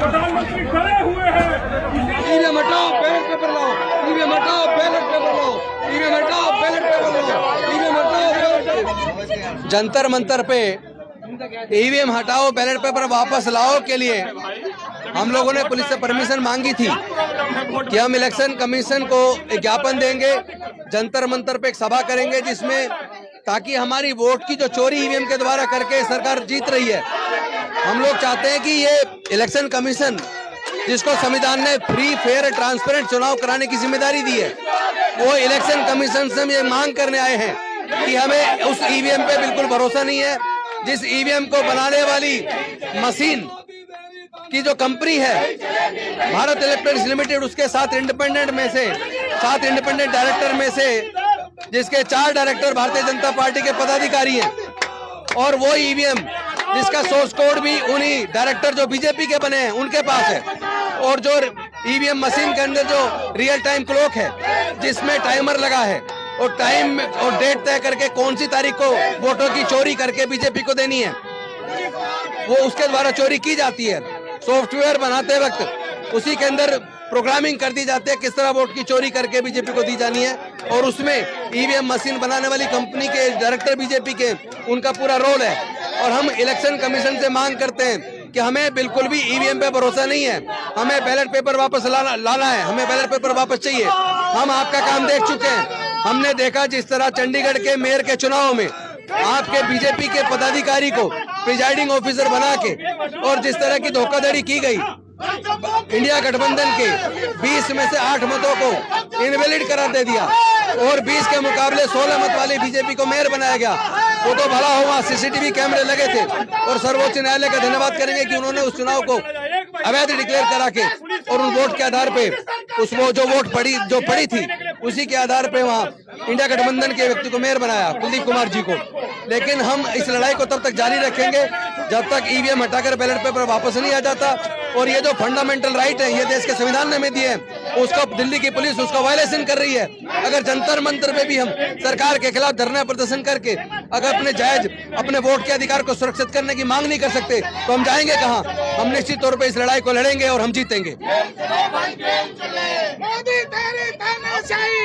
प्रधानमंत्री खड़े हुए हैं। ईवीएम हटाओ, बैलेट पेपर लाओ। ईवीएम हटाओ, बैलेट पेपर लाओ। ईवीएम हटाओ, बैलेट पेपर लाओ। ईवीएम हटाओ, बैलेट पेपर। जंतर मंतर पे ईवीएम हटाओ, बैलेट पेपर वापस लाओ के लिए हम लोगों ने पुलिस से परमिशन मांगी थी कि हम इलेक्शन कमीशन को एक ज्ञापन देंगे, जंतर मंतर पे एक सभा करेंगे जिसमें ताकि हमारी वोट की जो चोरी ईवीएम के द्वारा करके सरकार जीत रही है, हम लोग चाहते हैं कि ये इलेक्शन कमीशन जिसको संविधान ने फ्री फेयर ट्रांसपेरेंट चुनाव कराने की जिम्मेदारी दी है, वो इलेक्शन कमीशन से हम ये मांग करने आए हैं कि हमें उस ईवीएम पे बिल्कुल भरोसा नहीं है। जिस ईवीएम को बनाने वाली मशीन की जो कंपनी है भारत इलेक्ट्रॉनिक्स लिमिटेड, उसके 7 इंडिपेंडेंट डायरेक्टर में से जिसके 4 डायरेक्टर भारतीय जनता पार्टी के पदाधिकारी हैं, और वो ईवीएम जिसका सोर्स कोड भी उन्हीं डायरेक्टर जो बीजेपी के बने हैं उनके पास है, और जो ईवीएम मशीन के अंदर जो रियल टाइम क्लॉक है जिसमें टाइमर लगा है और टाइम और डेट तय करके कौन सी तारीख को वोटों की चोरी करके बीजेपी को देनी है, वो उसके द्वारा चोरी की जाती है। सॉफ्टवेयर बनाते वक्त उसी के अंदर प्रोग्रामिंग कर दी जाती है किस तरह वोट की चोरी करके बीजेपी को दी जानी है, और उसमें ईवीएम मशीन बनाने वाली कंपनी के डायरेक्टर बीजेपी के उनका पूरा रोल है। और हम इलेक्शन कमीशन से मांग करते हैं कि हमें बिल्कुल भी ईवीएम पे भरोसा नहीं है, हमें बैलेट पेपर वापस लाना है, हमें बैलेट पेपर वापस चाहिए। हम आपका काम देख चुके हैं, हमने देखा जिस तरह चंडीगढ़ के मेयर के चुनाव में आपके बीजेपी के पदाधिकारी को प्रिजाइडिंग ऑफिसर बना के और जिस तरह की धोखाधड़ी की गई, इंडिया गठबंधन के 20 में से 8 मतों को इनवैलिड करार दे दिया और 20 के मुकाबले 16 मत वाली बीजेपी को मेयर बनाया गया। वो तो भला हुआ सीसीटीवी कैमरे लगे थे, और सर्वोच्च न्यायालय का धन्यवाद करेंगे कि उन्होंने उस चुनाव को अवैध डिक्लेयर करा के और उन वोट के आधार पे उस वो जो वोट पड़ी थी उसी के आधार पे वहाँ इंडिया गठबंधन के व्यक्ति को मेयर बनाया, कुलदीप कुमार जी को। लेकिन हम इस लड़ाई को तब तक जारी रखेंगे जब तक ईवीएम हटाकर बैलेट पेपर वापस नहीं आ जाता। और ये जो फंडामेंटल राइट है, ये देश के संविधान ने हमें दिए हैं, उसका दिल्ली की पुलिस उसका वायलेशन कर रही है। अगर जंतर मंतर पे भी हम सरकार के खिलाफ धरना प्रदर्शन करके अगर अपने वोट के अधिकार को सुरक्षित करने की मांग नहीं कर सकते तो हम जाएंगे कहाँ? हम निश्चित तौर पे इस लड़ाई को लड़ेंगे और हम जीतेंगे। मोदी तेरी तानाशाही